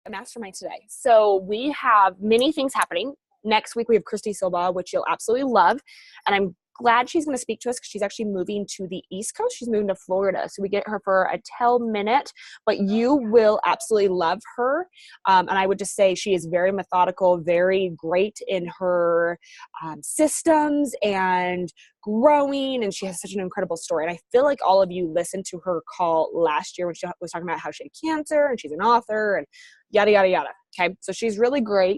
Mastermind today. So we have many things happening. Next week, we have Christy Silva, which you'll absolutely love. And I'm glad she's going to speak to us because she's actually moving to the East Coast. She's moving to Florida. So we get her for a 10-minute, but you will absolutely love her. And I would just say she is very methodical, very great in her systems and growing. And she has such an incredible story. And I feel like all of you listened to her call last year when she was talking about how she had cancer and she's an author and yada, yada, yada. Okay. So she's really great.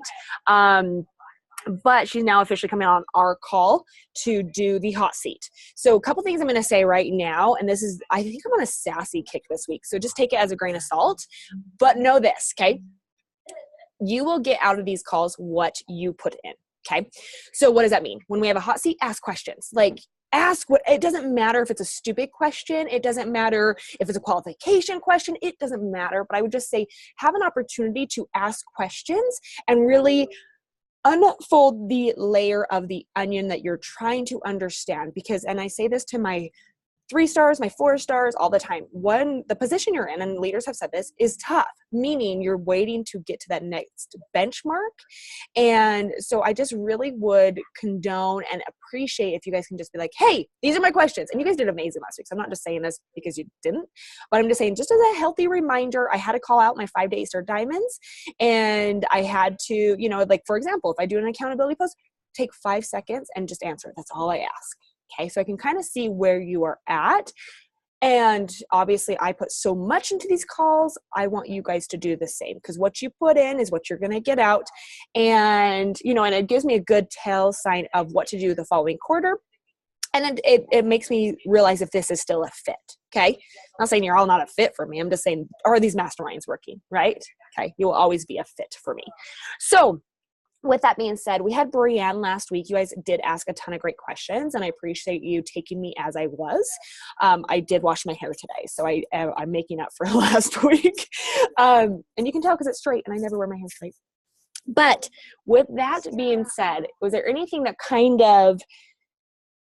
But she's now officially coming on our call to do the hot seat. So a couple things I'm going to say right now, and this is, I think I'm on a sassy kick this week, so just take it as a grain of salt, but know this, okay? You will get out of these calls what you put in, okay? So what does that mean? When we have a hot seat, ask questions. Like, ask what, it doesn't matter if it's a stupid question. It doesn't matter if it's a qualification question. It doesn't matter, but I would just say have an opportunity to ask questions and really unfold the layer of the onion that you're trying to understand. Because, and I say this to my 3 stars, my 4 stars all the time, the position you're in, and leaders have said this, is tough, meaning you're waiting to get to that next benchmark. And so I just really would condone and appreciate if you guys can just be like, hey, these are my questions. And you guys did amazing last week. So I'm not just saying this because you didn't, but I'm just saying, just as a healthy reminder, I had to call out my 5-day Easter diamonds. And I had to, like, for example, if I do an accountability post, take 5 seconds and just answer it. That's all I ask. Okay, so I can kind of see where you are at. And obviously I put so much into these calls. I want you guys to do the same, because what you put in is what you're going to get out. And, and it gives me a good tell sign of what to do the following quarter. And then it makes me realize if this is still a fit. Okay. I'm not saying you're all not a fit for me. I'm just saying, are these masterminds working? Right? Okay. You will always be a fit for me. So with that being said, we had Brianne last week. You guys did ask a ton of great questions, and I appreciate you taking me as I was. I did wash my hair today, so I'm making up for last week. And you can tell because it's straight, and I never wear my hair straight. But with that being said, was there anything that kind of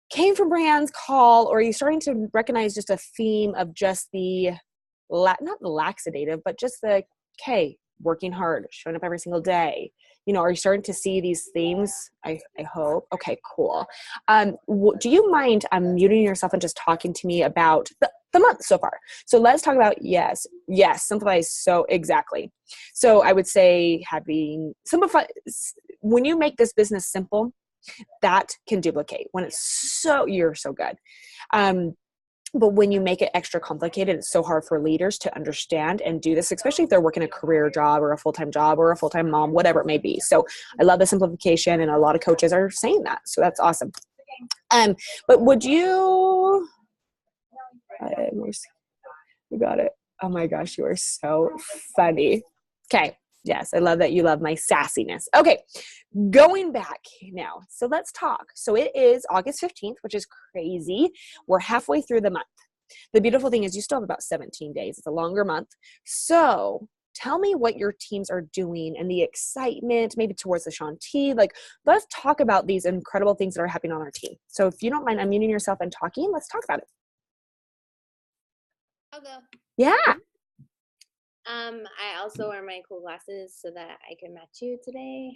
came from Brianne's call, or are you starting to recognize just a theme of just the, not the laxative, but just the, okay, working hard, showing up every single day? Are you starting to see these themes? I hope. Okay, cool. Do you mind muting yourself and just talking to me about the month so far? So let's talk about, yes, simplify. So exactly. So I would say simplify, when you make this business simple, that can duplicate. When you're so good. But when you make it extra complicated, it's so hard for leaders to understand and do this, especially if they're working a career job or a full-time job or a full-time mom, whatever it may be. So I love the simplification, and a lot of coaches are saying that. So that's awesome. But would you, you got it. Oh my gosh, you are so funny. Okay. Yes, I love that you love my sassiness. Okay, going back now. So let's talk. So it is August 15th, which is crazy. We're halfway through the month. The beautiful thing is you still have about 17 days. It's a longer month. So tell me what your teams are doing and the excitement, maybe towards the Shanti. Like, let's talk about these incredible things that are happening on our team. So if you don't mind unmuting yourself and talking, let's talk about it. I'll go. Yeah. I also wear my cool glasses so that I can match you today.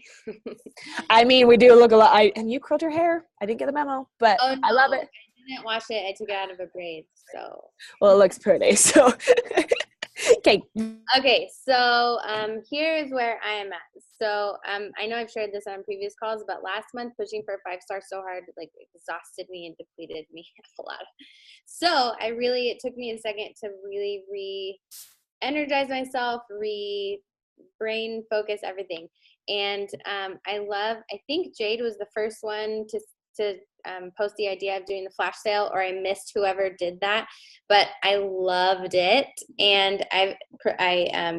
I mean, we do look a lot. And you curled your hair. I didn't get the memo, but oh, no, I love it. I didn't wash it. I took it out of a braid. So. Well, it looks pretty. So. Okay. Okay. So here is where I am at. So I know I've shared this on previous calls, but last month pushing for 5-star so hard, like, exhausted me and depleted me a lot. So it took me a second to really energize myself, brain focus, everything. And I think Jade was the first one to post the idea of doing the flash sale, or I missed whoever did that, but I loved it. And I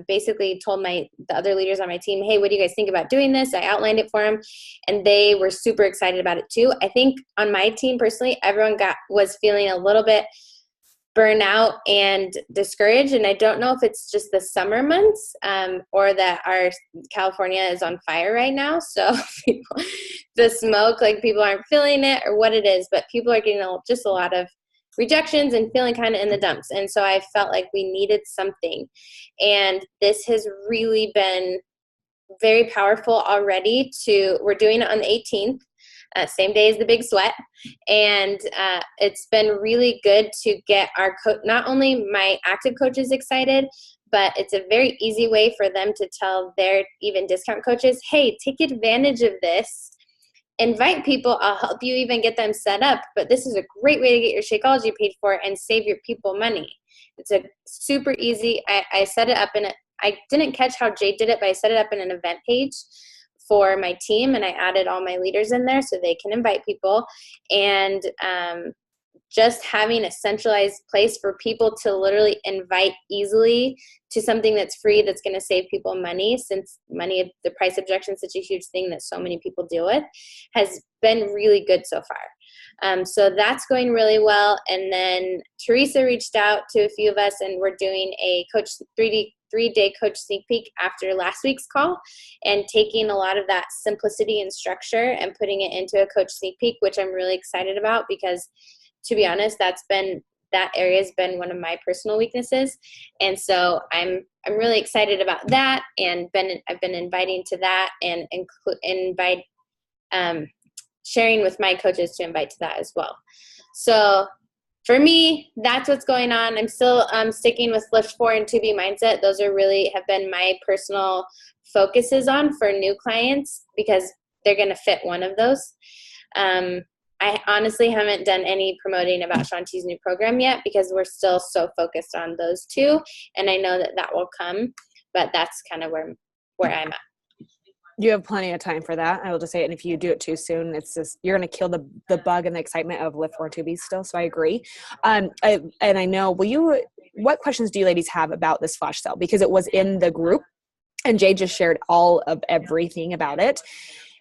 basically told the other leaders on my team, hey, what do you guys think about doing this? I outlined it for them, and they were super excited about it too. I think on my team personally, everyone was feeling a little bit burnout and discouraged. And I don't know if it's just the summer months or that our California is on fire right now. So the smoke, like, people aren't feeling it or what it is, but people are getting just a lot of rejections and feeling kind of in the dumps. And so I felt like we needed something. And this has really been very powerful already. We're doing it on the 18th. Same day as the big sweat. And it's been really good to get our not only my active coaches excited, but it's a very easy way for them to tell their even discount coaches, hey, take advantage of this. Invite people. I'll help you even get them set up. But this is a great way to get your Shakeology paid for and save your people money. It's a super easy. I set it up I didn't catch how Jade did it, but I set it up in an event page for my team, and I added all my leaders in there so they can invite people. And just having a centralized place for people to literally invite easily to something that's free, that's going to save people money, since money, the price objection is such a huge thing that so many people deal with, has been really good so far. So that's going really well. And then Teresa reached out to a few of us, and we're doing a three-day coach sneak peek after last week's call, and taking a lot of that simplicity and structure and putting it into a coach sneak peek, which I'm really excited about, because to be honest, that area has been one of my personal weaknesses. And so I'm really excited about that, and I've been inviting to that, and sharing with my coaches to invite to that as well. So for me, that's what's going on. I'm still sticking with Lift 4 and 2B Mindset. Those have been my personal focuses on for new clients, because they're going to fit one of those. I honestly haven't done any promoting about Shanti's new program yet, because we're still so focused on those two. And I know that will come, but that's kind of where I'm at. You have plenty of time for that. I will just say it. And if you do it too soon, it's just, you're going to kill the bug and the excitement of Lift 4 and 2B still. So I agree. And I know, what questions do you ladies have about this flash sale? Because it was in the group, and Jay just shared all of everything about it.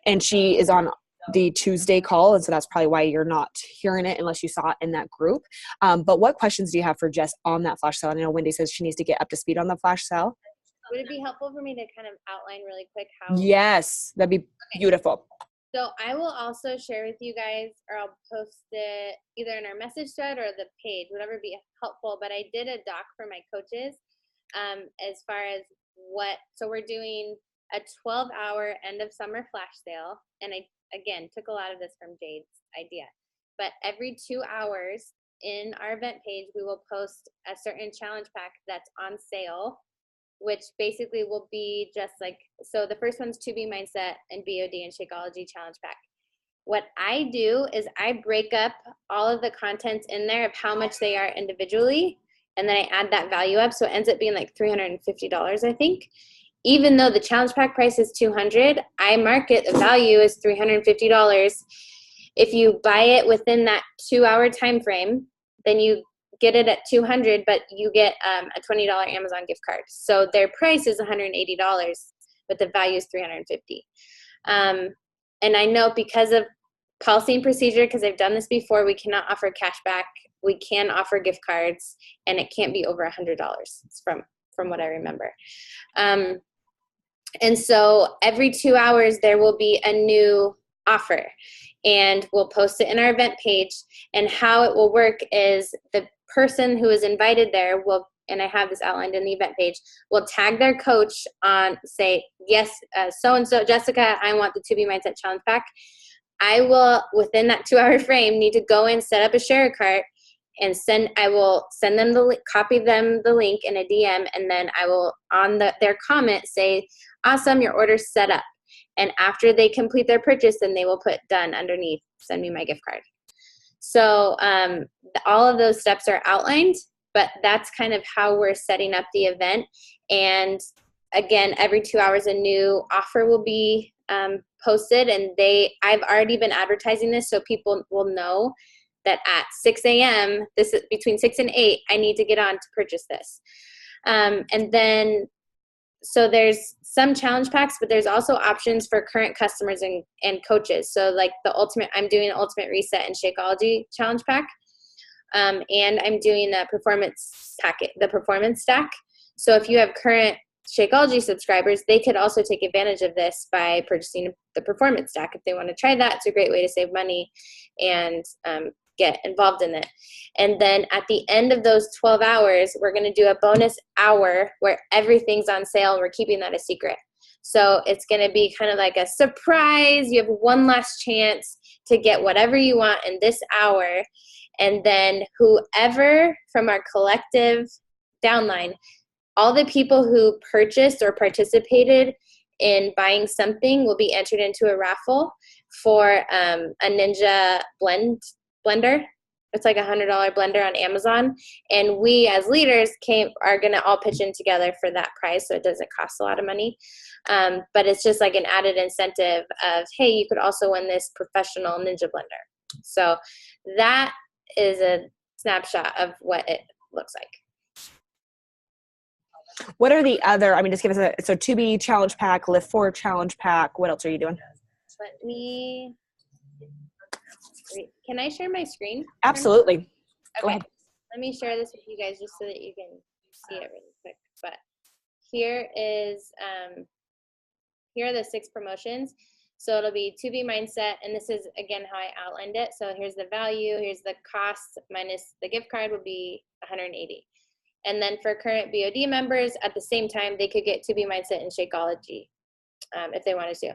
And she is on the Tuesday call, and so that's probably why you're not hearing it unless you saw it in that group. But what questions do you have for Jess on that flash sale? I know Wendy says she needs to get up to speed on the flash sale. Would it be helpful for me to kind of outline really quick how? Yes, that'd be beautiful. So I will also share with you guys, or I'll post it either in our message thread or the page, whatever would be helpful. But I did a doc for my coaches as far as so we're doing a 12-hour end of summer flash sale. And I, again, took a lot of this from Jade's idea. But every 2 hours in our event page, we will post a certain challenge pack that's on sale, which basically will be just like, so the first one's 2B Mindset and BOD and Shakeology challenge pack. What I do is I break up all of the contents in there of how much they are individually, and then I add that value up. So it ends up being like $350, I think. Even though the challenge pack price is $200, I market the value is $350. If you buy it within that 2 hour time frame, then you get it at $200, but you get a $20 Amazon gift card. So their price is $180, but the value is $350. And I know because of policy and procedure, because I've done this before, we cannot offer cash back. We can offer gift cards, and it can't be over $100 from what I remember. And so every 2 hours there will be a new offer, and we'll post it in our event page. And how it will work is the person who is invited there will, and I have this outlined in the event page, will tag their coach on, say, yes, so-and-so, Jessica, I want the 2B Mindset Challenge Pack. I will, within that 2 hour frame, need to go and set up a share cart, and I will send them copy them the link in a DM, and then I will, on their comment, say, awesome, your order's set up. And after they complete their purchase, then they will put done underneath, send me my gift card. So all of those steps are outlined, but that's kind of how we're setting up the event. And again, every 2 hours a new offer will be posted, and I've already been advertising this, so people will know that at 6 a.m., this is between 6 and 8, I need to get on to purchase this. And then, so there's some challenge packs, but there's also options for current customers and coaches. So like I'm doing an Ultimate Reset and Shakeology challenge pack. And I'm doing the performance packet, the performance stack. So if you have current Shakeology subscribers, they could also take advantage of this by purchasing the performance stack. If they want to try that, it's a great way to save money and get involved in it. And then at the end of those 12 hours, we're going to do a bonus hour where everything's on sale. We're keeping that a secret. So it's going to be kind of like a surprise. You have one last chance to get whatever you want in this hour. And then whoever from our collective downline, all the people who purchased or participated in buying something will be entered into a raffle for a Ninja blender. It's like $100 blender on Amazon. And we as leaders are going to all pitch in together for that prize, so it doesn't cost a lot of money. But it's just like an added incentive of, hey, you could also win this professional Ninja blender. So that is a snapshot of what it looks like. What are the other, I mean, just give us so 2B challenge pack, Lift 4 challenge pack. What else are you doing? Can I share my screen? Absolutely. Okay. Go ahead. Let me share this with you guys just so that you can see it really quick. But here are the 6 promotions. So it'll be 2B mindset, and this is again how I outlined it. So here's the value, here's the cost minus the gift card would be $180. And then for current BOD members, at the same time, they could get 2B mindset and Shakeology if they wanted to.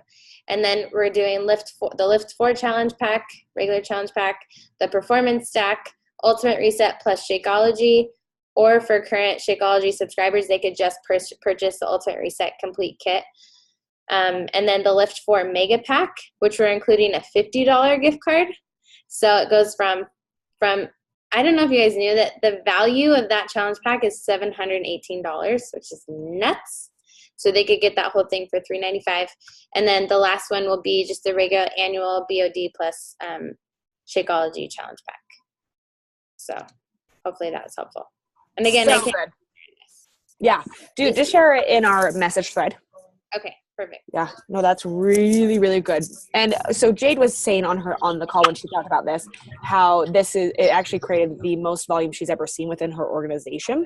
And then we're doing the Lift 4 challenge pack, regular challenge pack, the performance stack, ultimate reset plus Shakeology, or for current Shakeology subscribers, they could just purchase the ultimate reset complete kit. And then the Lift 4 mega pack, which we're including a $50 gift card. So it goes from I don't know if you guys knew that the value of that challenge pack is $718, which is nuts. So they could get that whole thing for $395. And then the last one will be just the regular annual BOD plus Shakeology challenge pack. So hopefully that was helpful. And again, So good. Yeah. Dude, just share it in our message thread. Okay, perfect. Yeah, no, that's really, really good. And so Jade was saying on the call when she talked about this, how it actually created the most volume she's ever seen within her organization.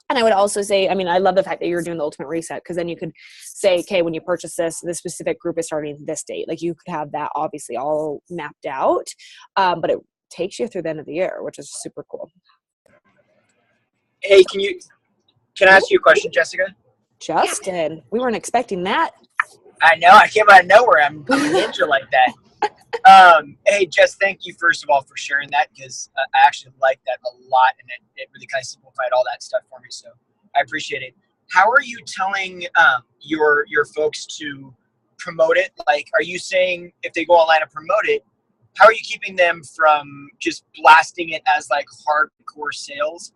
And I would also say, I mean, I love the fact that you're doing the ultimate reset, because then you could say, okay, when you purchase this specific group is starting this date. Like you could have that obviously all mapped out, but it takes you through the end of the year, which is super cool. Hey, can I ask you a question, Jessica? Justin, we weren't expecting that. I know, I came out of nowhere. I'm a ninja like that. Hey, Jess, thank you first of all for sharing that, because I actually like that a lot, and it really kind of simplified all that stuff for me. So I appreciate it. How are you telling your folks to promote it? Like, are you saying if they go online and promote it, how are you keeping them from just blasting it as like hardcore sales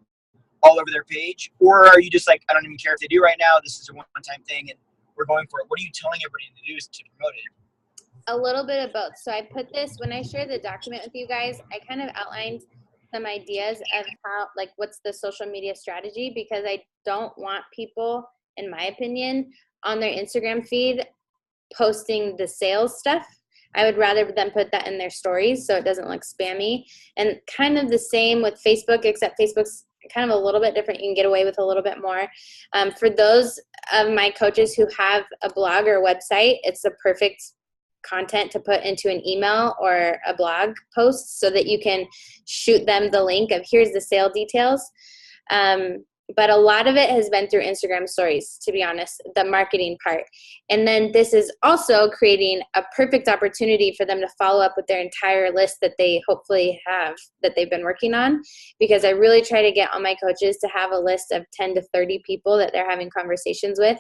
all over their page? Or are you just like, I don't even care if they do right now, this is a one-time thing and we're going for it? What are you telling everybody to do to promote it? A little bit of both. So I put this, when I shared the document with you guys, I kind of outlined some ideas of how, like, what's the social media strategy, because I don't want people, in my opinion, on their Instagram feed posting the sales stuff. I would rather them put that in their stories so it doesn't look spammy. And kind of the same with Facebook, except Facebook's kind of a little bit different. You can get away with a little bit more. For those of my coaches who have a blog or a website, it's the perfect content to put into an email or a blog post so that you can shoot them the link of here's the sale details. But a lot of it has been through Instagram stories, to be honest, the marketing part. And then this is also creating a perfect opportunity for them to follow up with their entire list that they hopefully have, that they've been working on. Because I really try to get all my coaches to have a list of 10 to 30 people that they're having conversations with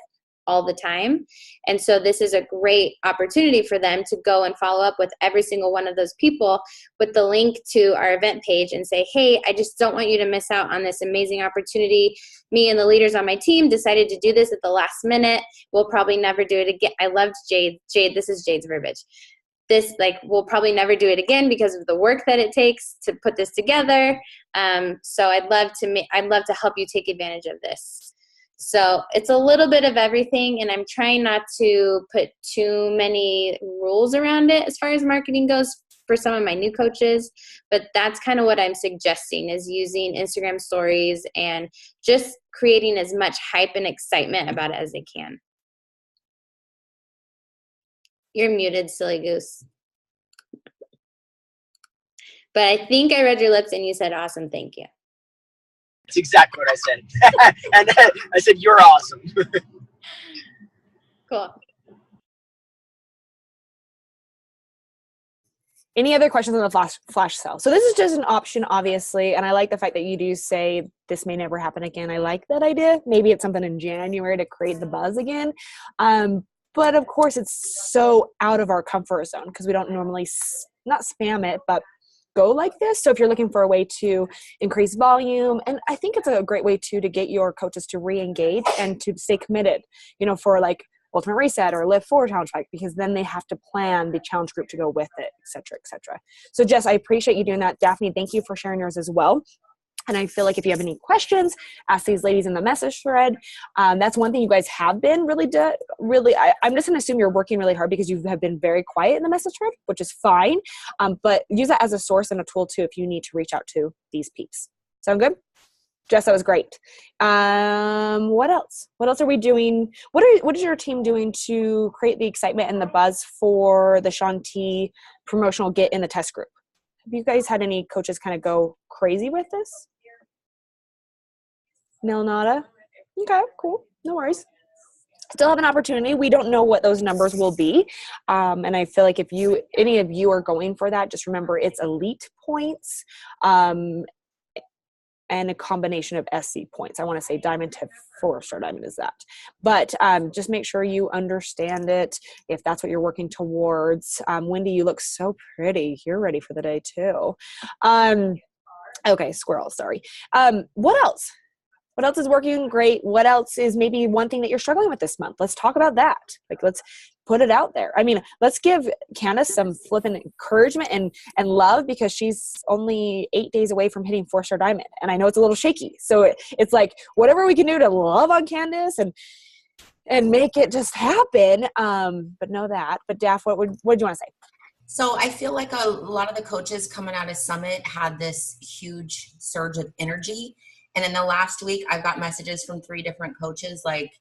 all the time. And so this is a great opportunity for them to go and follow up with every single one of those people with the link to our event page and say, hey, I just don't want you to miss out on this amazing opportunity. Me and the leaders on my team decided to do this at the last minute. We'll probably never do it again. I loved Jade. This is Jade's verbiage. This, like, we'll probably never do it again because of the work that it takes to put this together. So I'd love to help you take advantage of this. So it's a little bit of everything, and I'm trying not to put too many rules around it as far as marketing goes for some of my new coaches, but that's kind of what I'm suggesting, is using Instagram stories and just creating as much hype and excitement about it as they can. You're muted, silly goose. But I think I read your lips and you said, awesome, thank you. That's exactly what I said. And I said, you're awesome. Cool. Any other questions on the flash sale? So this is just an option, obviously, and I like the fact that you do say this may never happen again. I like that idea. Maybe it's something in January to create the buzz again. But of course, it's so out of our comfort zone because we don't normally not spam it, but go like this. So if you're looking for a way to increase volume, and I think it's a great way too to get your coaches to re-engage and to stay committed, for like Ultimate Reset or Live 4 Challenge Bike, because then they have to plan the challenge group to go with it, et cetera, et cetera. So Jess, I appreciate you doing that. Daphne, thank you for sharing yours as well. And I feel like if you have any questions, ask these ladies in the message thread. That's one thing you guys have been I'm just going to assume you're working really hard because you have been very quiet in the message thread, which is fine. But use that as a source and a tool too if you need to reach out to these peeps. Sound good? Jess, that was great. What else? What else are we doing? What is your team doing to create the excitement and the buzz for the Shaun T promotional get in the test group? Have you guys had any coaches kind of go crazy with this? No, nada. Okay, cool. No worries. Still have an opportunity. We don't know what those numbers will be. And I feel like if any of you are going for that, just remember it's elite points and a combination of SC points. I want to say diamond to 4-star diamond is that. But just make sure you understand it if that's what you're working towards. Wendy, you look so pretty. You're ready for the day too. Okay, squirrel, sorry. What else? What else is working great? What else is maybe one thing that you're struggling with this month? Let's talk about that. Like, let's put it out there. I mean, let's give Candace some flipping encouragement and love because she's only 8 days away from hitting 4-star diamond. And I know it's a little shaky. So it's like whatever we can do to love on Candace and make it just happen. But know that. But Daph, what did you want to say? So I feel like a lot of the coaches coming out of Summit had this huge surge of energy. And in the last week, I've got messages from 3 different coaches like,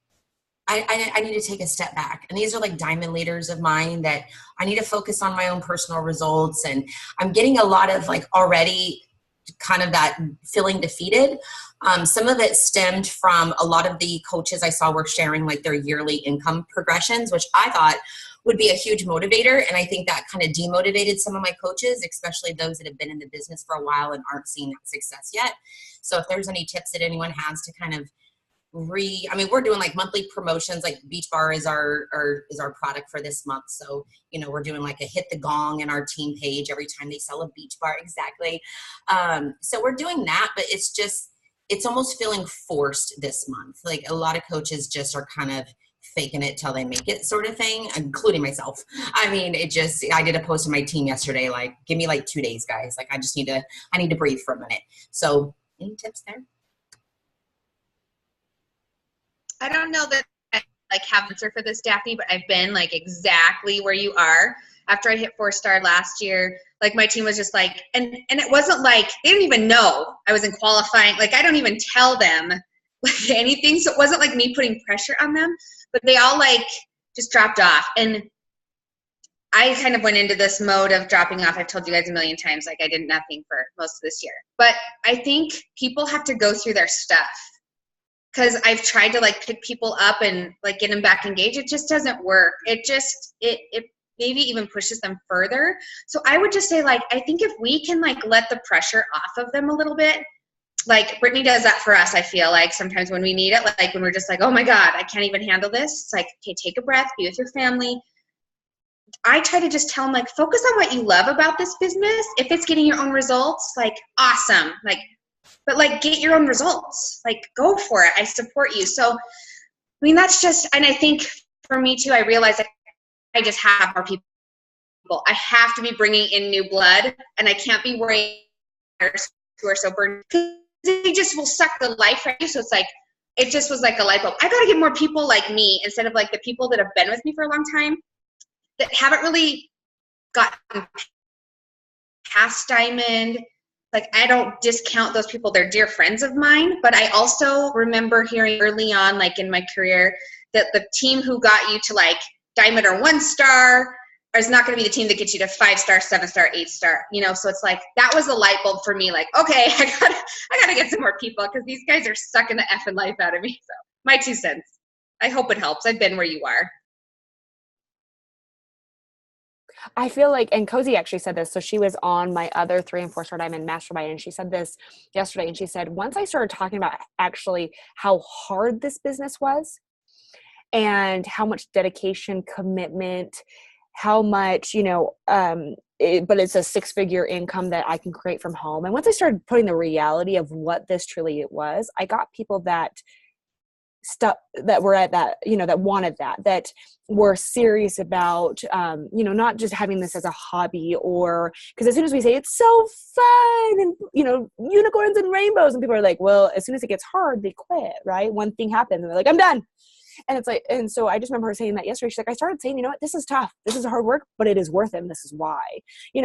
I need to take a step back. And these are like diamond leaders of mine that I need to focus on my own personal results. And I'm getting a lot of like already kind of that feeling defeated. Some of it stemmed from a lot of the coaches I saw were sharing like their yearly income progressions, which I thought would be a huge motivator. And I think that kind of demotivated some of my coaches, especially those that have been in the business for a while and aren't seeing that success yet. So if there's any tips that anyone has to kind of we're doing like monthly promotions, like Beach Bar is our product for this month. So, we're doing like a hit the gong in our team page every time they sell a Beach Bar. Exactly. So we're doing that, but it's almost feeling forced this month. Like a lot of coaches just are kind of faking it till they make it sort of thing, including myself. I mean, I did a post on my team yesterday, like, give me like 2 days, guys. Like, I need to breathe for a minute. So any tips there? I don't know that I have an answer for this, Daphne, but I've been like exactly where you are. After I hit 4-star last year, like my team was just like, and it wasn't like, they didn't even know I was in qualifying. Like I don't even tell them like anything. So it wasn't like me putting pressure on them, but they all like just dropped off. And I kind of went into this mode of dropping off. I've told you guys a million times, like I did nothing for most of this year. But I think people have to go through their stuff. Because I've tried to like pick people up and like get them back engaged. It just doesn't work. It maybe even pushes them further. So I would just say like, I think if we can like let the pressure off of them a little bit, like Brittany does that for us. I feel like sometimes when we need it, like when we're just like, oh my God, I can't even handle this. It's like, okay, take a breath, be with your family. I try to just tell them like, focus on what you love about this business. If it's getting your own results, like awesome. Like, but like get your own results, like go for it. I support you. So, I mean, that's just, and I think for me too, I realize that I just have more people. I have to be bringing in new blood and I can't be worrying who are so burdened because they just will suck the life out of you. So it's like, it just was like a light bulb. I got to get more people like me instead of like the people that have been with me for a long time that haven't really gotten past diamond. Like, I don't discount those people. They're dear friends of mine. But I also remember hearing early on, like in my career, that the team who got you to like diamond or 1-star, is not going to be the team that gets you to 5-star, 7-star, 8-star, you know? So it's like, that was a light bulb for me. Like, okay, I gotta get some more people because these guys are sucking the effing life out of me. So my 2 cents. I hope it helps. I've been where you are. I feel like, and Cozy actually said this, so she was on my other 3 and 4-star diamond mastermind, and she said this yesterday, and she said, once I started talking about actually how hard this business was and how much dedication, commitment, how much, but it's a 6-figure income that I can create from home. And once I started putting the reality of what this truly it was, I got people that were at that, that wanted that were serious about, not just having this as a hobby, or because as soon as we say it's so fun and, unicorns and rainbows, and people are like, well, as soon as it gets hard, they quit, right? One thing happens and they're like, I'm done. And it's like, and so I just remember her saying that yesterday. She's like, I started saying, this is tough. This is hard work, but it is worth it. And this is why,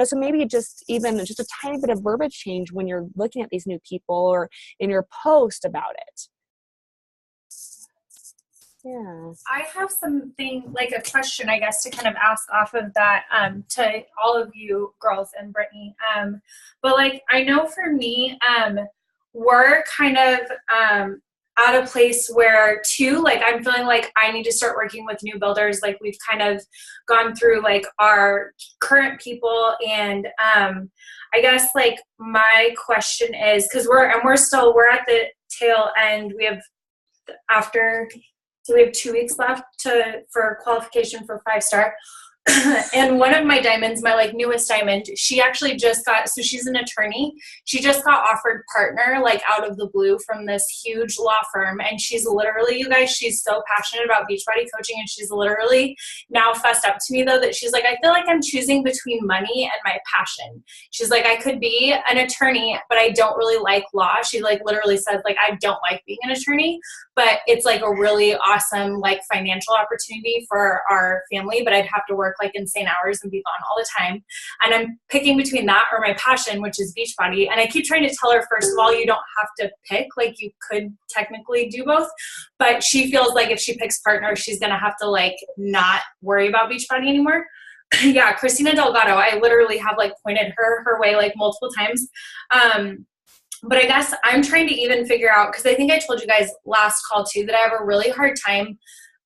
so maybe just a tiny bit of verbiage change when you're looking at these new people or in your post about it. Yeah. I have something like a question, I guess, to kind of ask off of that to all of you girls and Brittany. But like, I know for me, we're kind of at a place where like, I'm feeling like I need to start working with new builders. Like we've kind of gone through like our current people, and I guess like my question is, because we're at the tail end. So we have 2 weeks left for qualification for 5-star. And one of my diamonds, my like newest diamond, she actually so she's an attorney. She just got offered partner like out of the blue from this huge law firm. And she's literally, you guys, she's so passionate about Beachbody coaching. And she's literally now fessed up to me though, that she's like, I feel like I'm choosing between money and my passion. She's like, I could be an attorney, but I don't really like law. She like literally says like, I don't like being an attorney, but it's like a really awesome like financial opportunity for our family, but I'd have to work like insane hours and be gone all the time. And I'm picking between that or my passion, which is Beachbody. And I keep trying to tell her, first of all, you don't have to pick, like you could technically do both, but she feels like if she picks partner, she's going to have to like not worry about Beachbody anymore. Yeah. Christina Delgado, I literally have like pointed her way like multiple times. But I guess I'm trying to even figure out, because I think I told you guys last call too, that I have a really hard time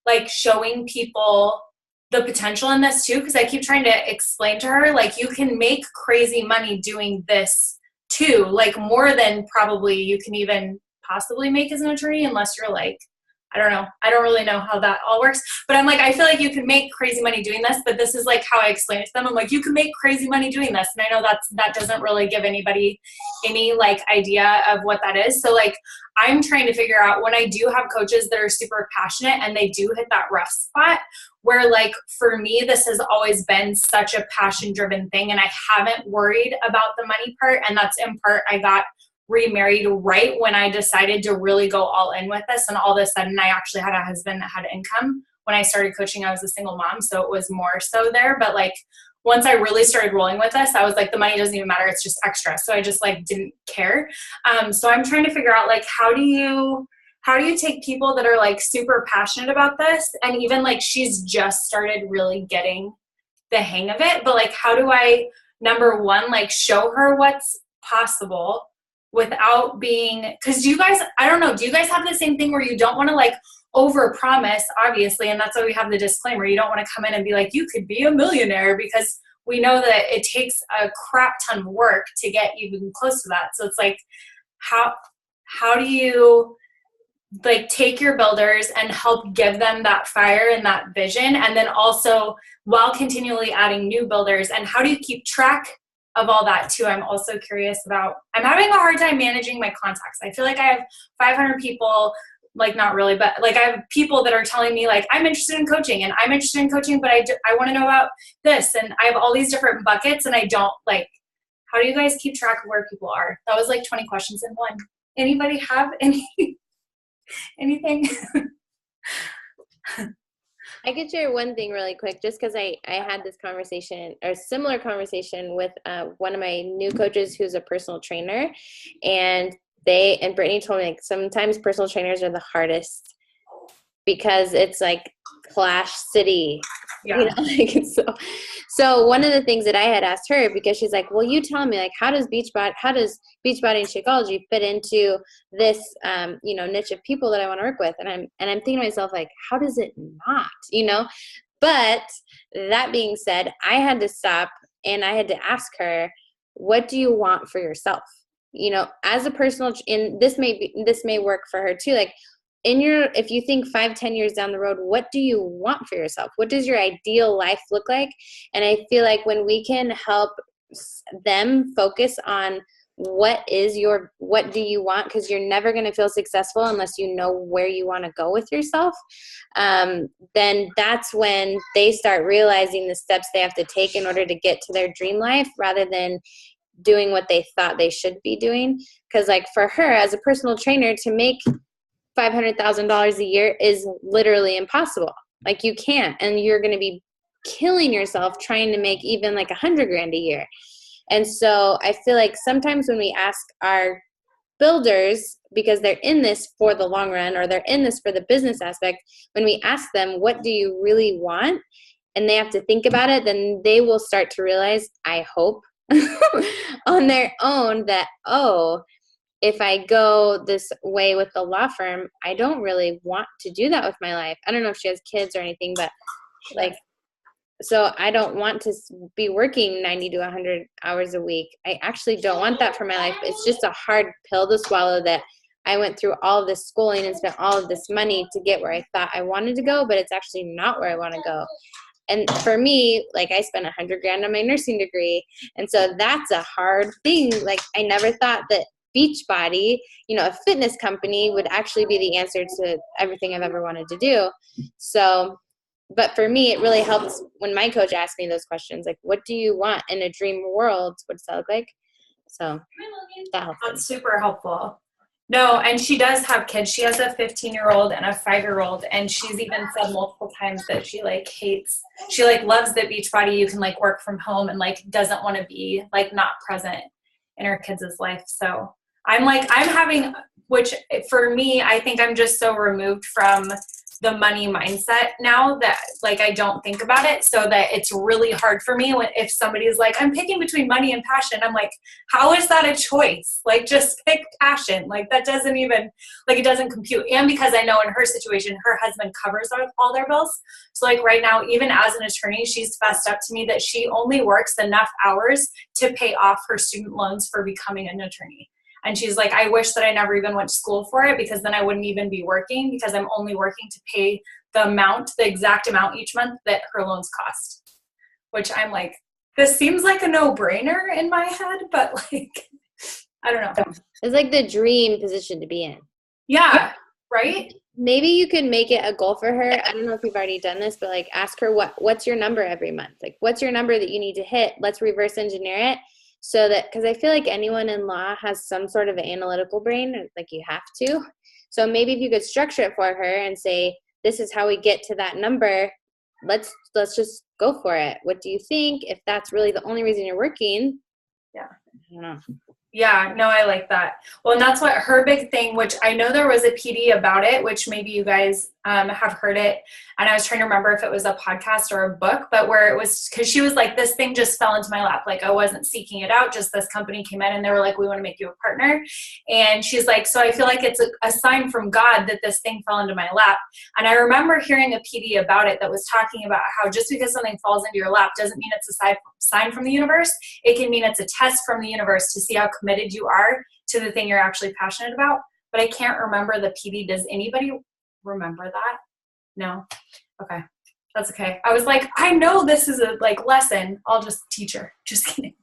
like showing people the potential in this too, because I keep trying to explain to her, like, you can make crazy money doing this too, like more than probably you can even possibly make as an attorney, unless you're like, I don't know. I don't really know how that all works, but I'm like, I feel like you can make crazy money doing this, but this is like how I explain it to them. I'm like, you can make crazy money doing this. And I know that doesn't really give anybody any like idea of what that is. So like, I'm trying to figure out, when I do have coaches that are super passionate and they do hit that rough spot where like, for me, this has always been such a passion driven thing. And I haven't worried about the money part. And that's in part, I got remarried right when I decided to really go all in with this. And all of a sudden I actually had a husband that had income. When I started coaching, I was a single mom. So it was more so there. But like, once I really started rolling with this, I was like, the money doesn't even matter. It's just extra. So I just like didn't care. So I'm trying to figure out like, how do you take people that are like super passionate about this? And even like, she's just started really getting the hang of it. But like, how do I, number one, like show her what's possible without being, because do you guys, I don't know, do you guys have the same thing where you don't want to like over promise, obviously, and that's why we have the disclaimer. You don't want to come in and be like, you could be a millionaire, because we know that it takes a crap ton of work to get even close to that. So it's like, how do you like take your builders and help give them that fire and that vision, and then also while continually adding new builders, and how do you keep track of all that too? I'm also curious about, I'm having a hard time managing my contacts. I feel like I have 500 people, like not really, but like I have people that are telling me like, I'm interested in coaching and I'm interested in coaching, but I want to know about this. And I have all these different buckets, and I don't like, how do you guys keep track of where people are? That was like 20 questions in one. Anybody have anything? I could share one thing really quick, just because I had this conversation or similar conversation with one of my new coaches who's a personal trainer, and Brittany told me like sometimes personal trainers are the hardest because it's like Clash City. You know, like, so one of the things that I had asked her, because she's like, well, you tell me, like, how does Beachbody and Shakeology fit into this, you know, niche of people that I want to work with? And I'm thinking to myself, like, how does it not, you know? But that being said, I had to stop and I had to ask her, what do you want for yourself? You know, as a personal, and this may work for her too. Like, if you think 5-10 years down the road, what do you want for yourself? What does your ideal life look like? And I feel like when we can help them focus on what do you want, because you're never going to feel successful unless you know where you want to go with yourself, then that's when they start realizing the steps they have to take in order to get to their dream life, rather than doing what they thought they should be doing. Because like for her as a personal trainer, to make $500,000 a year is literally impossible. Like you can't, and you're going to be killing yourself trying to make even like $100,000 a year. And so I feel like sometimes when we ask our builders, because they're in this for the long run, or they're in this for the business aspect, when we ask them, what do you really want? And they have to think about it, then they will start to realize, I hope, on their own that, oh, if I go this way with the law firm, I don't really want to do that with my life. I don't know if she has kids or anything, but like, so I don't want to be working 90 to 100 hours a week. I actually don't want that for my life. It's just a hard pill to swallow that I went through all of this schooling and spent all of this money to get where I thought I wanted to go, but it's actually not where I want to go. And for me, like I spent $100,000 on my nursing degree. And so that's a hard thing. Like I never thought that Beachbody, you know, a fitness company, would actually be the answer to everything I've ever wanted to do. So, but for me, it really helps when my coach asked me those questions, like, what do you want in a dream world? What does that look like? So that helps. That's super helpful. No, and she does have kids. She has a 15-year-old and a 5-year-old, and she's even said multiple times that she like hates, she like loves that Beachbody, you can like work from home, and like doesn't want to be like not present in her kids' life. So I'm having, which for me, I think I'm just so removed from the money mindset now that like I don't think about it, so that it's really hard for me if somebody's like, I'm picking between money and passion. I'm like, how is that a choice? Like just pick passion. Like that doesn't even, like it doesn't compute. And because I know in her situation, her husband covers all their bills. So like right now, even as an attorney, she's fessed up to me that she only works enough hours to pay off her student loans for becoming an attorney. And she's like, I wish that I never even went to school for it, because then I wouldn't even be working, because I'm only working to pay the exact amount each month that her loans cost. Which I'm like, this seems like a no-brainer in my head, but like, I don't know. It's like the dream position to be in. Yeah, right? Maybe you could make it a goal for her. I don't know if you've already done this, but like ask her what's your number every month? Like what's your number that you need to hit? Let's reverse engineer it. So that, because I feel like anyone in law has some sort of analytical brain, like you have to. So maybe if you could structure it for her and say, this is how we get to that number. Let's just go for it. What do you think? If that's really the only reason you're working. Yeah. I don't know. Yeah, no, I like that. Well, and that's what her big thing, which I know there was a PD about it, which maybe you guys have heard it. And I was trying to remember if it was a podcast or a book, but where it was, because she was like, this thing just fell into my lap. Like I wasn't seeking it out. Just this company came in and they were like, we want to make you a partner. And she's like, so I feel like it's a sign from God that this thing fell into my lap. And I remember hearing a PD about it that was talking about how just because something falls into your lap doesn't mean it's a sign from the universe. It can mean it's a test from the universe to see how committed you are to the thing you're actually passionate about. But I can't remember the PD. Does anybody remember that? No? Okay. That's okay. I was like, I know this is a like lesson. I'll just teach her. Just kidding.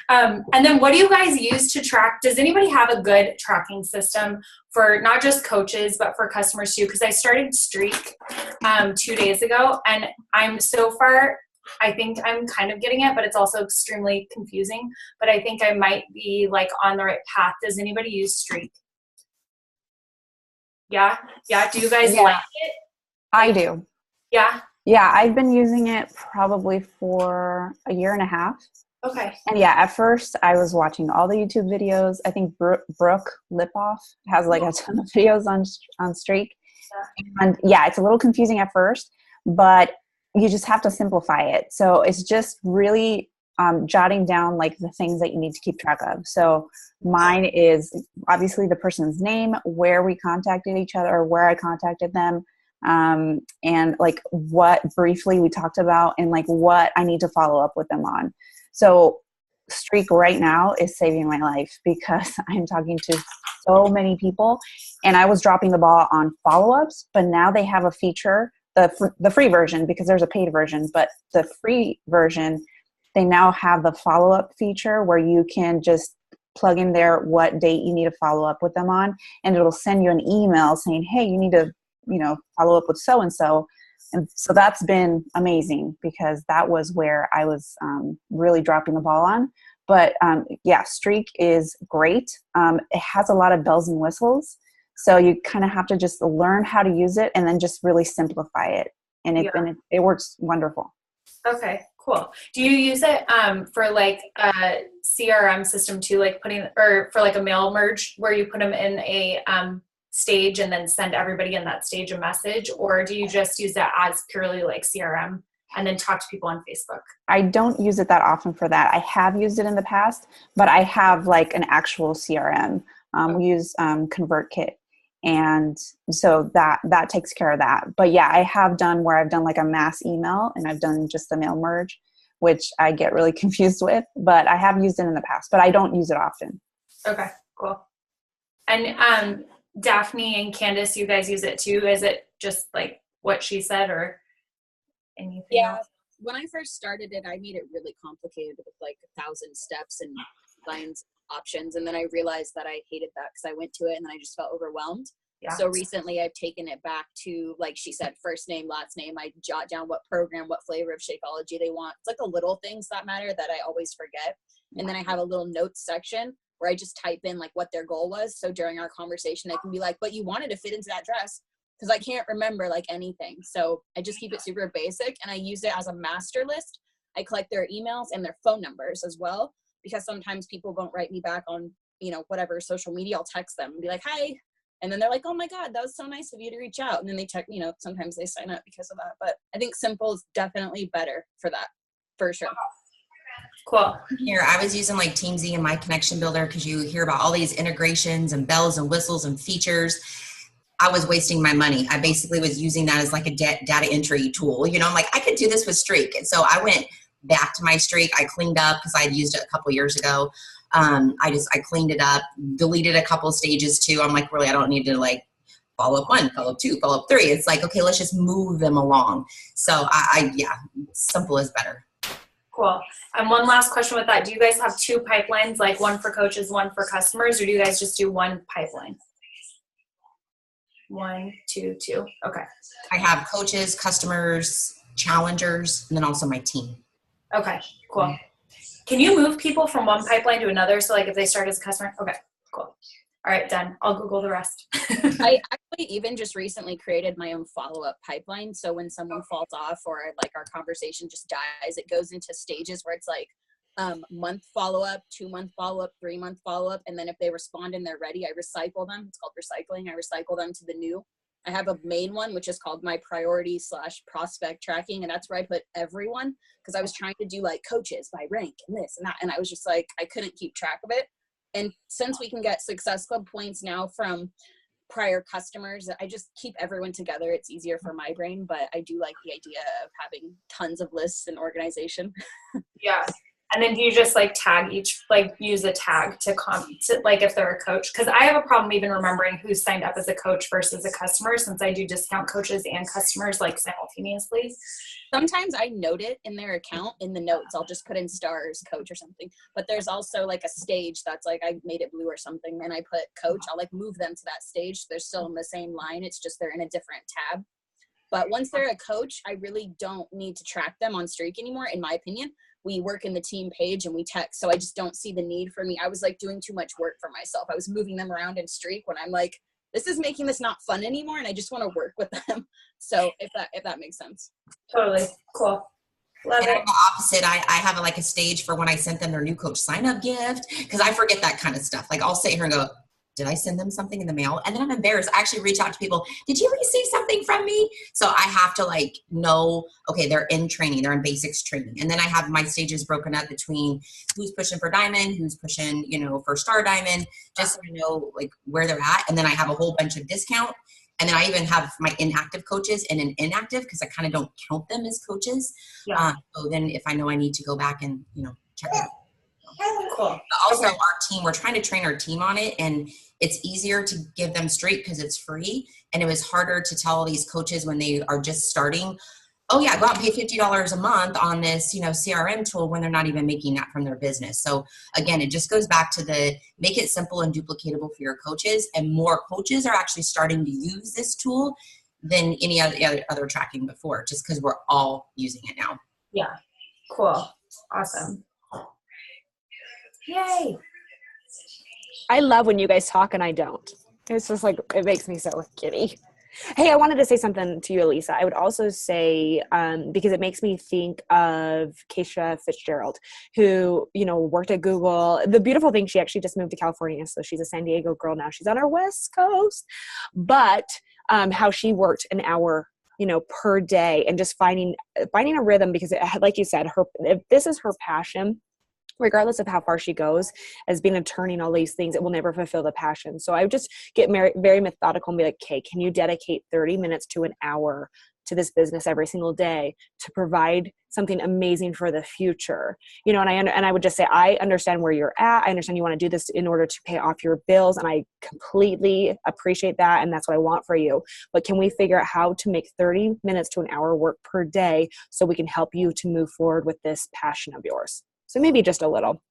And then what do you guys use to track? Does anybody have a good tracking system for not just coaches, but for customers too? Because I started Streak 2 days ago, and I'm so far, I think I'm kind of getting it, but it's also extremely confusing. But I think I might be like on the right path. Does anybody use Streak? Yeah? Yeah? Do you guys like it? I do. Yeah? Yeah, I've been using it probably for a year and a half. Okay. And yeah, at first I was watching all the YouTube videos. I think Brooke Lipoff has like a ton of videos on Streak. Yeah. And yeah, it's a little confusing at first, but you just have to simplify it. So it's just really jotting down like the things that you need to keep track of. So mine is obviously the person's name, where we contacted each other, or where I contacted them, and like what briefly we talked about, and like what I need to follow up with them on. So Streak right now is saving my life because I'm talking to so many people, and I was dropping the ball on follow-ups, but now they have a feature, the free version, because there's a paid version, but the free version, they now have the follow-up feature where you can just plug in there what date you need to follow up with them on, and it'll send you an email saying, hey, you need to, follow up with so-and-so. And so that's been amazing, because that was where I was really dropping the ball on. But yeah, Streak is great. It has a lot of bells and whistles. So you kind of have to just learn how to use it and then just really simplify it. And it works wonderful. Okay, cool. Do you use it for like a CRM system too, like or for like a mail merge where you put them in a stage and then send everybody in that stage a message? Or do you just use that as purely like CRM and then talk to people on Facebook? I don't use it that often for that. I have used it in the past, but I have like an actual CRM. We use ConvertKit. And so that takes care of that. But yeah, I have done where I've done like a mass email, and I've done just the mail merge, which I get really confused with, but I have used it in the past, but I don't use it often. Okay, cool. And Daphne and Candace, you guys use it too? Is it just like what she said, or anything else? When I first started it, I made it really complicated with like 1,000 steps and lines options, and then I realized that I hated that because I went to it and then I just felt overwhelmed. Yeah. So recently I've taken it back to, like she said, first name, last name. I jot down what program, what flavor of Shakeology they want. It's like the little things that matter that I always forget. And then I have a little notes section where I just type in like what their goal was. So during our conversation, I can be like, but you wanted to fit into that dress, because I can't remember like anything. So I just keep it super basic, and I use it as a master list. I collect their emails and their phone numbers as well, because sometimes people won't write me back on, whatever social media. I'll text them and be like, hi. And then they're like, oh my God, that was so nice of you to reach out. And then they check, sometimes they sign up because of that. But I think simple is definitely better for that, for sure. Cool. Here, I was using like Teamsy and My Connection Builder, because you hear about all these integrations and bells and whistles and features. I was wasting my money. I basically was using that as like a data entry tool. I'm like, I could do this with Streak. And so I went back to my Streak. I cleaned up because I had used it a couple years ago. I cleaned it up, deleted a couple stages too. I'm like, really, I don't need to like follow up 1, follow up 2, follow up 3. It's like, okay, let's just move them along. So yeah, simple is better. Cool. And one last question with that. Do you guys have 2 pipelines, like one for coaches, one for customers, or do you guys just do one pipeline? 1, 2, 2. Okay. I have coaches, customers, challengers, and then also my team. Okay, cool. Can you move people from one pipeline to another? So like if they start as a customer? Okay, cool. All right, done. I'll Google the rest. I actually even just recently created my own follow-up pipeline. So when someone falls off, or like our conversation just dies, it goes into stages where it's like month follow-up, 2-month follow-up, 3-month follow-up. And then if they respond and they're ready, I recycle them. It's called recycling. I recycle them to the new. I have a main one, which is called my priority / prospect tracking. And that's where I put everyone, because I was trying to do like coaches by rank and this and that. And I was just like, I couldn't keep track of it. And since we can get Success Club points now from prior customers, I just keep everyone together. It's easier for my brain, but I do like the idea of having tons of lists and organization. Yeah. And then do you just like tag each, like use a tag to like if they're a coach? Because I have a problem even remembering who signed up as a coach versus a customer, since I do discount coaches and customers like simultaneously. Sometimes I note it in their account in the notes. I'll just put in stars coach or something. But there's also like a stage that's like I made it blue or something, and I put coach. I'll like move them to that stage. So they're still in the same line. It's just they're in a different tab. But once they're a coach, I really don't need to track them on Streak anymore, in my opinion. We work in the team page and we text. So I just don't see the need for me. I was like doing too much work for myself. I was moving them around in Streak when I'm like, this is making this not fun anymore. And I just want to work with them. So if that makes sense. Totally. Cool. Love and it. on the opposite, I have a stage for when I sent them their new coach sign up gift, because I forget that kind of stuff. Like I'll sit here and go, did I send them something in the mail? And then I'm embarrassed. I actually reach out to people. Did you receive something from me? So I have to like know, okay, they're in training, they're in basics training. And then I have my stages broken up between who's pushing for diamond, who's pushing, you know, for star diamond, just so I know like where they're at. And then I have a whole bunch of discount. And then I even have my inactive coaches and an inactive because I kind of don't count them as coaches. Yeah. So then if I know I need to go back and, you know, check it out. Cool. But also our team, we're trying to train our team on it, and it's easier to give them straight because it's free. And it was harder to tell all these coaches when they are just starting, oh yeah, go out and pay $50 a month on this, you know, CRM tool when they're not even making that from their business. So again, it just goes back to the make it simple and duplicatable for your coaches, and more coaches are actually starting to use this tool than any other tracking before, just because we're all using it now. Yeah. Cool. Awesome. Yay. I love when you guys talk and I don't. It's just like, it makes me so giddy. Hey, I wanted to say something to you, Elisa. I would also say, because it makes me think of Keisha Fitzgerald, who, you know, worked at Google. The beautiful thing, she actually just moved to California, so she's a San Diego girl now. She's on our West Coast. But how she worked an hour, you know, per day, and just finding a rhythm, because like you said, if this is her passion, regardless of how far she goes as being an attorney and all these things, it will never fulfill the passion. So I would just get very methodical and be like, okay, can you dedicate 30 minutes to an hour to this business every single day to provide something amazing for the future? You know, and I would just say, I understand where you're at. I understand you want to do this in order to pay off your bills, and I completely appreciate that, and that's what I want for you. But can we figure out how to make 30 minutes to an hour work per day so we can help you to move forward with this passion of yours? So maybe just a little.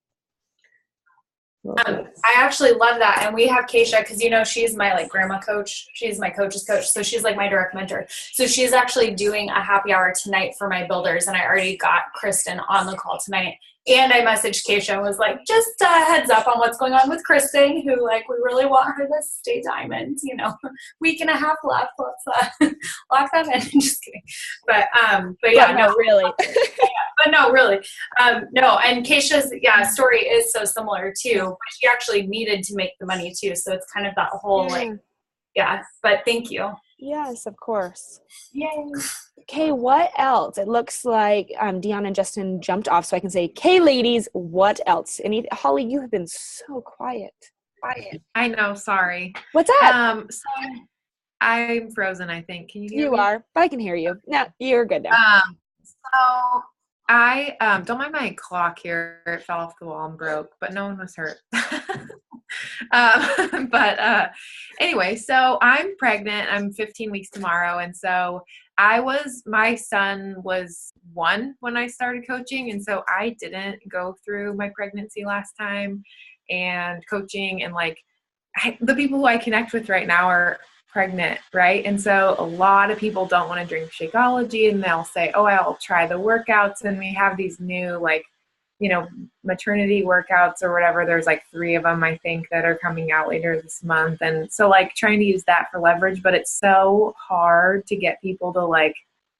I actually love that. And we have Keisha, because, you know, she's my like grandma coach. She's my coach's coach. So she's like my direct mentor. So she's actually doing a happy hour tonight for my builders. And I already got Kristen on the call tonight. And I messaged Keisha and was like, just a heads up on what's going on with Kristen, who like, we really want her to stay diamond, you know, week and a half left. Let's lock that in. Just kidding. But yeah, no, really. But no, really. No, and Keisha's story is so similar too. But she actually needed to make the money too. So it's kind of that whole but thank you. Yes, of course. Yay. Okay, what else? It looks like Deanna and Justin jumped off, so I can say, okay, ladies, what else? Holly, you have been so quiet. I know, sorry. What's up? So I'm frozen, I think. Can you hear me? You are, but I can hear you. No, you're good now. So I don't mind my clock here. It fell off the wall and broke, but no one was hurt. Anyway, so I'm pregnant. I'm 15 weeks tomorrow. And so my son was 1 when I started coaching. And so I didn't go through my pregnancy last time and coaching, and like the people who I connect with right now are pregnant, right? And so a lot of people don't want to drink Shakeology, and they'll say, oh, I'll try the workouts. And we have these new, like, you know, maternity workouts or whatever. There's like 3 of them, I think, that are coming out later this month. And so like trying to use that for leverage, but it's so hard to get people to like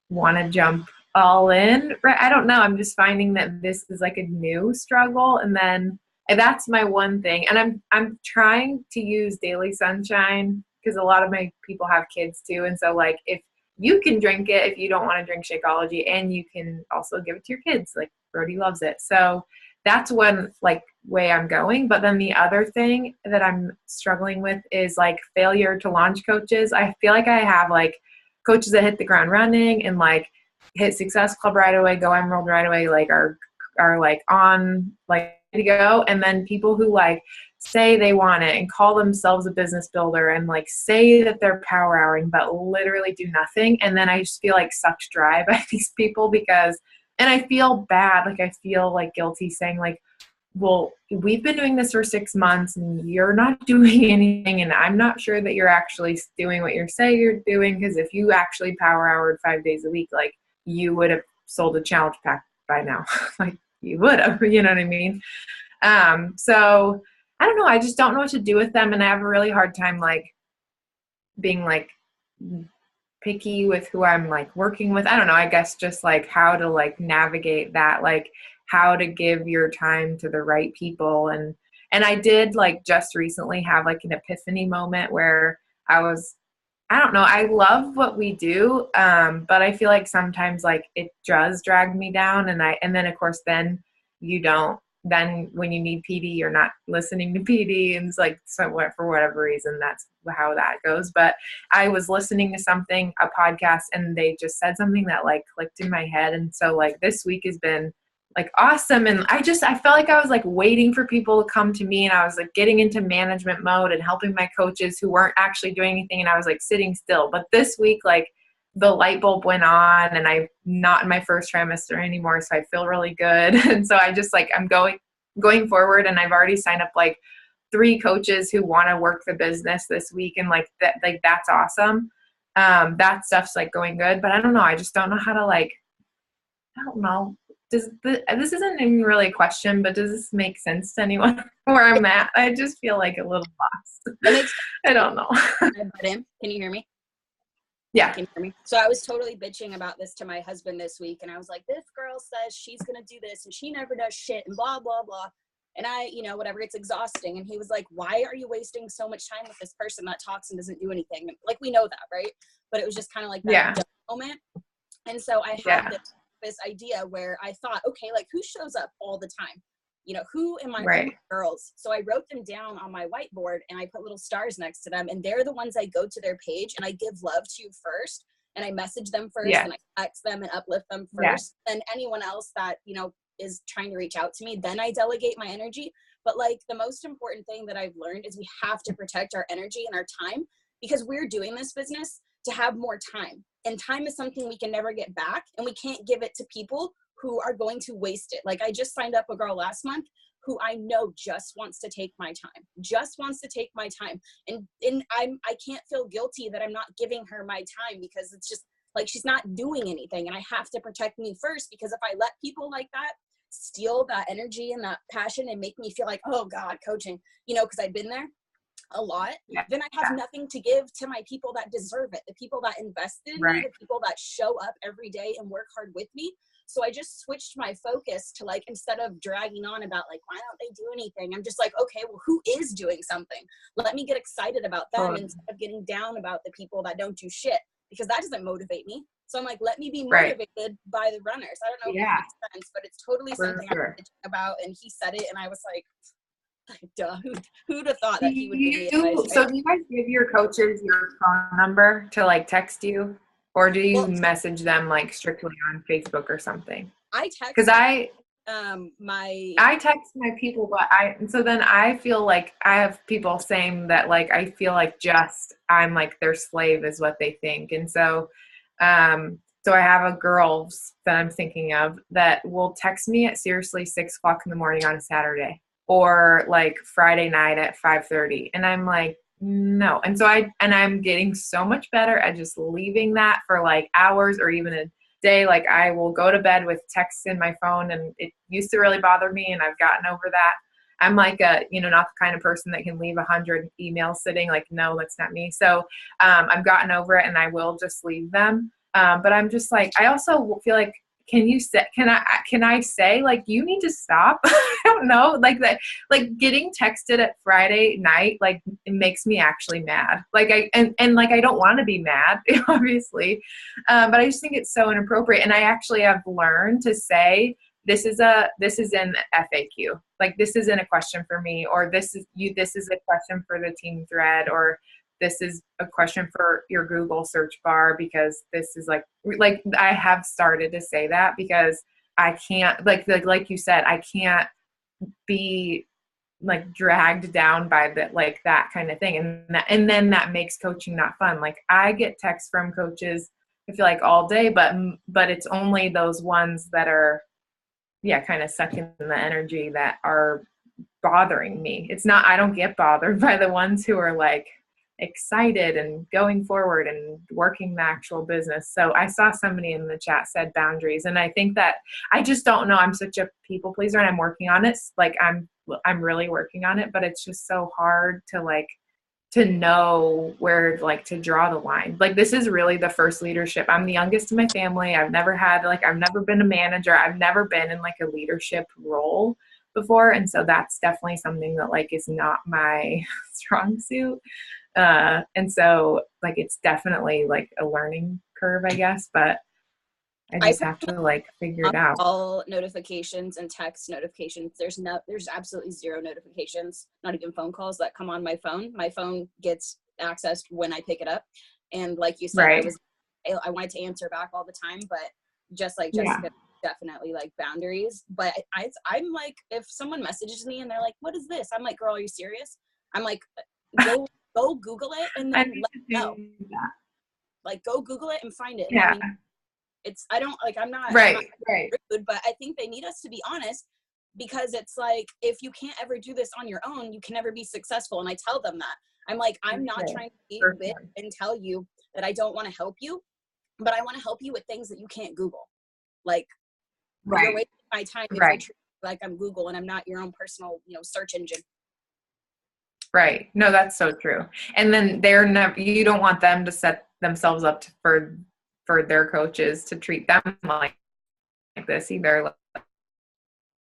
want to jump all in, right? I don't know. I'm just finding that this is like a new struggle. And then that's my one thing. And I'm trying to use Daily Sunshine, because a lot of my people have kids too. And so like, if you can drink it, if you don't want to drink Shakeology, and you can also give it to your kids, like Brody loves it. So that's one like way I'm going. But then the other thing that I'm struggling with is like failure to launch coaches. I feel like I have like coaches that hit the ground running and like hit Success Club right away, go Emerald right away, like are like on like to go. And then people who like say they want it and call themselves a business builder and like say that they're power houring, but literally do nothing. And then I just feel like sucked dry by these people and I feel bad. Like I feel like guilty saying like, well, we've been doing this for 6 months and you're not doing anything. And I'm not sure that you're actually doing what you're saying you're doing. Because if you actually power houred 5 days a week, like you would have sold a challenge pack by now. Like you would have, you know what I mean? So I don't know. I just don't know what to do with them. And I have a really hard time, like being like picky with who I'm like working with. I don't know. I guess just like how to like navigate that, like how to give your time to the right people. And And I did like just recently have like an epiphany moment where I don't know, I love what we do, but I feel like sometimes like it does drag me down, and then of course then when you need PD, you're not listening to PD, and it's like, so for whatever reason, that's how that goes. But I was listening to a podcast, and they just said something that like clicked in my head. And so like this week has been like awesome. And I felt like I was like waiting for people to come to me, and I was like getting into management mode and helping my coaches who weren't actually doing anything. And I was like sitting still. But this week, like the light bulb went on, and I'm not in my first trimester anymore. So I feel really good. And so I just like, I'm going forward, and I've already signed up like 3 coaches who want to work the business this week. And like that, like, that's awesome. That stuff's like going good, but I don't know. I just don't know how to like, I don't know. This isn't even really a question, but does this make sense to anyone where I'm at? I just feel like a little lost. I don't know. Can you hear me? Yeah. Can you hear me? So I was totally bitching about this to my husband this week, and I was like, this girl says she's going to do this, and she never does shit, and blah, blah, blah. And whatever, it's exhausting. And he was like, why are you wasting so much time with this person that talks and doesn't do anything? And, like, we know that, right? But it was just kind of like that moment. And so I had this idea where I thought, okay, like, who shows up all the time? Who am I girls? So I wrote them down on my whiteboard, and I put little stars next to them, and they're the ones I go to their page and I give love to first, and I message them first, and I text them and uplift them first. And anyone else that, is trying to reach out to me, then I delegate my energy. But like, the most important thing that I've learned is we have to protect our energy and our time, because we're doing this business to have more time, and time is something we can never get back, and we can't give it to people who are going to waste it. Like, I just signed up a girl last month who I know just wants to take my time, and I can't feel guilty that I'm not giving her my time, because it's just like, she's not doing anything, and I have to protect me first, because if I let people like that steal that energy and that passion and make me feel like, oh God, coaching, because I've been there a lot, then I have nothing to give to my people that deserve it, the people that invested in me, the people that show up every day and work hard with me. So I just switched my focus to, like, instead of dragging on about like, why don't they do anything, I'm just like, okay, well, who is doing something? Let me get excited about them instead of getting down about the people that don't do shit, because that doesn't motivate me. So I'm like, let me be motivated by the runners. I don't know if it makes sense, but it's totally something I'm thinking about. And he said it, and I was like, duh, who'd have thought that he would give me advice, So do you guys give your coaches your phone number to like text you, or do you message them like strictly on Facebook or something? I text, because I text my people, but so then I feel like I have people saying that, like, I feel like just I'm like their slave is what they think. And so so I have a girl that I'm thinking of that will text me at seriously 6:00 in the morning on a Saturday, or like Friday night at 5:30. And I'm like, no. And so I'm getting so much better at just leaving that for like hours or even a day. Like, I will go to bed with texts in my phone, and it used to really bother me, and I've gotten over that. I'm like not the kind of person that can leave 100 emails sitting. Like, no, that's not me. So I've gotten over it, and I will just leave them. But I'm just like, I also feel like, can I say like, you need to stop? I don't know, like that, like getting texted at Friday night, like, it makes me actually mad. Like I don't want to be mad, obviously. But I just think it's so inappropriate. And I actually have learned to say, this is an FAQ. Like, this isn't a question for me, or this is a question for the team thread, or this is a question for your Google search bar, because this is like I have started to say that, because I can't, like you said, I can't be like dragged down by that kind of thing. And then that makes coaching not fun. Like, I get texts from coaches, I feel like all day, but it's only those ones that are, kind of sucking the energy that are bothering me. It's not, I don't get bothered by the ones who are like excited and going forward and working the actual business. So I saw somebody in the chat said boundaries, and I think that I just don't know. I'm such a people pleaser, and I'm working on it. Like, I'm really working on it, but it's just so hard to know where to draw the line. Like, this is really the first leadership. I'm the youngest in my family. I've never been a manager. I've never been in like a leadership role. before. And so that's definitely something that like is not my strong suit. And so like it's definitely like a learning curve, I guess, but I just have to like figure it out. All notifications and text notifications. There's absolutely zero notifications, not even phone calls that come on my phone. My phone gets accessed when I pick it up. And like you said, Right. I wanted to answer back all the time, but just like Jessica, definitely like boundaries. But I'm like, if someone messages me and they're like, what is this? I'm like, girl, are you serious? I'm like, go Google it and then let me know. Like, go Google it and find it. Yeah. I mean, I'm not right. rude, but I think they need us to be honest, because it's like, if you can't ever do this on your own, you can never be successful. And I tell them that. I'm like, I'm not trying to be a bitch and tell you that I don't want to help you, but I want to help you with things that you can't Google. Like, you're wasting my time if I treat you like I'm Google and I'm not your own personal, search engine. Right. No, that's so true. And then you don't want them to set themselves up for their coaches to treat them like this either.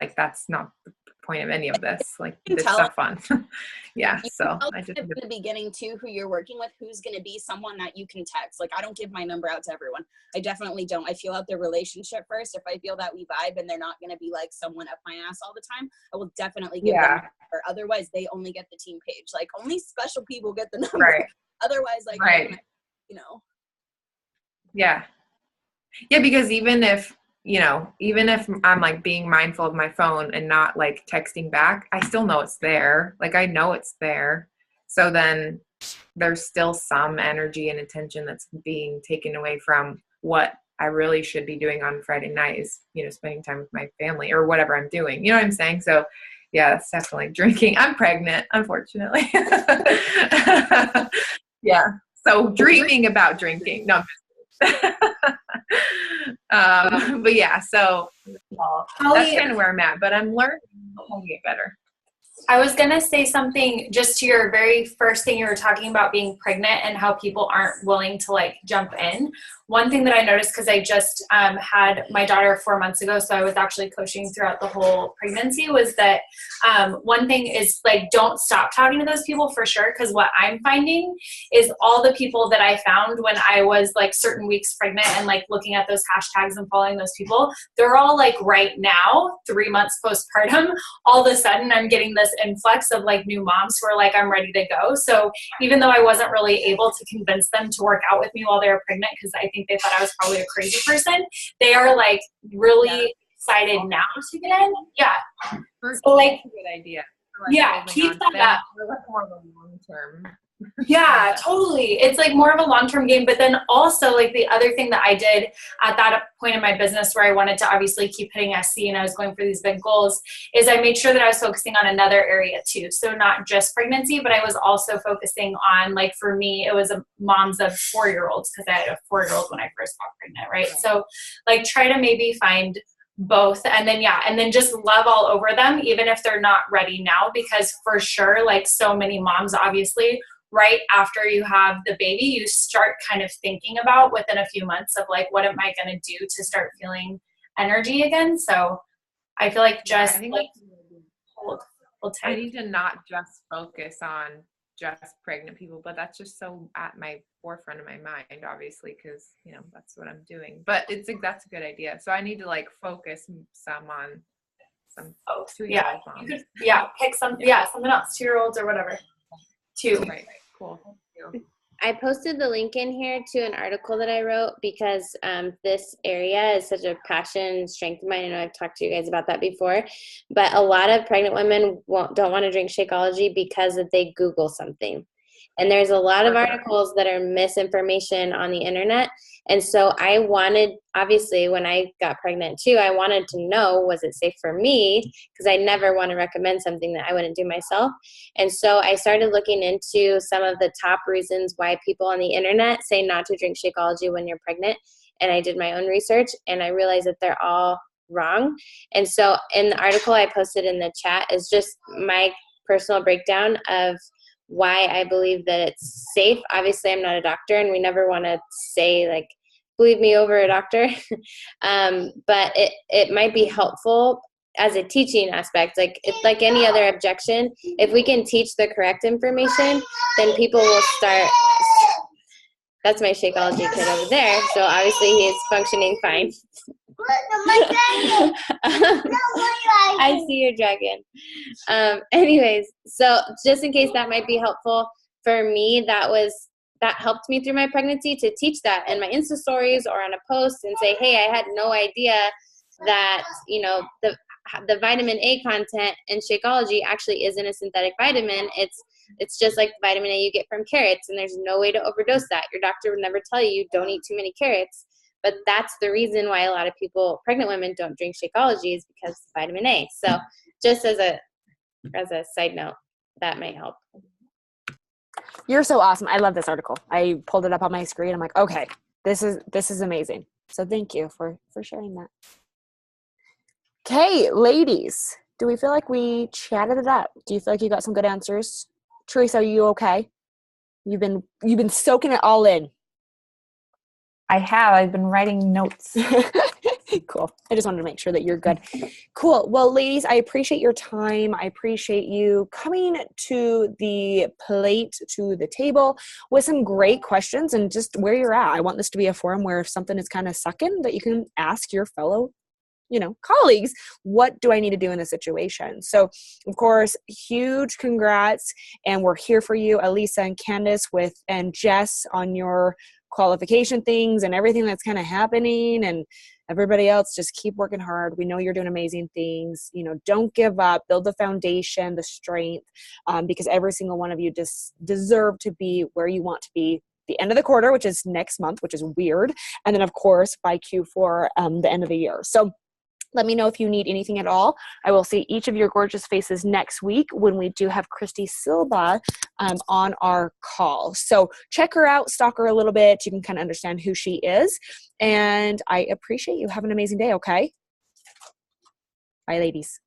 Like that's not the point of any of this. Like it's not fun. Yeah. So I just in the beginning too, who you're working with, who's going to be someone that you can text. Like I don't give my number out to everyone. I definitely don't. I feel out their relationship first. If I feel that we vibe and they're not going to be like someone up my ass all the time, I will definitely give them. Or otherwise, they only get the team page. Like only special people get the number. Right. Otherwise, like Yeah. Yeah, because even if I'm like being mindful of my phone and not like texting back, I still know it's there. Like I know it's there. So then there's still some energy and attention that's being taken away from what I really should be doing on Friday night is, spending time with my family or whatever I'm doing. You know what I'm saying? So yeah, that's definitely drinking. I'm pregnant, unfortunately. Yeah. So dreaming about drinking. No. But yeah, so that's kind of where I'm at, but I'm learning how to get better. I was going to say something just to your very first thing you were talking about being pregnant and how people aren't willing to like jump in. One thing that I noticed, because I just had my daughter 4 months ago, so I was actually coaching throughout the whole pregnancy, was that one thing is like, don't stop talking to those people for sure. Because what I'm finding is all the people that I found when I was like certain weeks pregnant and like looking at those hashtags and following those people, they're all like right now, 3 months postpartum, all of a sudden I'm getting this influx of like new moms who are like, I'm ready to go. So even though I wasn't really able to convince them to work out with me while they were pregnant, because I think they thought I was probably a crazy person, they are like really excited now to get in. Yeah. So like, a good idea. Yeah, keep that up. More of a long term. Yeah, totally. It's like more of a long-term game. But then also like the other thing that I did at that point in my business where I wanted to obviously keep hitting SC and I was going for these big goals is I made sure that I was focusing on another area too. So not just pregnancy, but I was also focusing on, like for me, it was moms of 4-year-olds because I had a 4-year-old when I first got pregnant, right? So like try to maybe find both and then just love all over them, even if they're not ready now, because for sure, like so many moms, obviously, right after you have the baby, you start kind of thinking about within a few months of like, what am I going to do to start feeling energy again? So I feel like just like hold tight. I need to not just focus on just pregnant people, but that's just so at my forefront of my mind, obviously, because that's what I'm doing. But that's a good idea. So I need to like focus some on some 2-year-old moms. Pick something else, 2-year-olds or whatever. Right. Cool. Thank you. I posted the link in here to an article that I wrote because this area is such a passion and strength of mine. I know I've talked to you guys about that before, but a lot of pregnant women don't want to drink Shakeology because they Google something. And there's a lot of articles that are misinformation on the internet. And so I wanted, obviously, when I got pregnant too, I wanted to know, was it safe for me? Because I never want to recommend something that I wouldn't do myself. And so I started looking into some of the top reasons why people on the internet say not to drink Shakeology when you're pregnant. And I did my own research and I realized that they're all wrong. And so in the article I posted in the chat is just my personal breakdown of why I believe that it's safe. Obviously, I'm not a doctor, and we never want to say, like, believe me over a doctor. But it might be helpful as a teaching aspect, like it's like any other objection, if we can teach the correct information, then people will start. That's my Shakeology kid over there. So obviously he is functioning fine. I see your dragon. Anyways, so just in case that might be helpful for me, that helped me through my pregnancy to teach that in my Insta stories or on a post and say, hey, I had no idea that, you know, the vitamin A content in Shakeology actually isn't a synthetic vitamin. It's just like the vitamin A you get from carrots, and there's no way to overdose that. Your doctor would never tell you don't eat too many carrots. But that's the reason why a lot of people, pregnant women, don't drink Shakeology is because of vitamin A. So just as a side note, that may help. You're so awesome. I love this article. I pulled it up on my screen. I'm like, okay, this is amazing. So thank you for sharing that. Okay, ladies, do we feel like we chatted it up? Do you feel like you got some good answers? Teresa, are you okay? You've been soaking it all in. I have. I've been writing notes. Cool. I just wanted to make sure that you're good. Cool. Well, ladies, I appreciate your time. I appreciate you coming to the plate, to the table with some great questions and just where you're at. I want this to be a forum where if something is kind of sucking, that you can ask your fellow, colleagues, what do I need to do in this situation? So, of course, huge congrats. And we're here for you, Elisa and Candace and Jess on your qualification things and everything that's kind of happening, and everybody else, just keep working hard. We know you're doing amazing things. Don't give up. Build the foundation, the strength, because every single one of you deserve to be where you want to be the end of the quarter, which is next month, which is weird. And then, of course, by Q4, the end of the year. So let me know if you need anything at all. I will see each of your gorgeous faces next week when we do have Christy Silva on our call. So check her out, stalk her a little bit. You can kind of understand who she is. And I appreciate you. Have an amazing day, okay? Bye, ladies.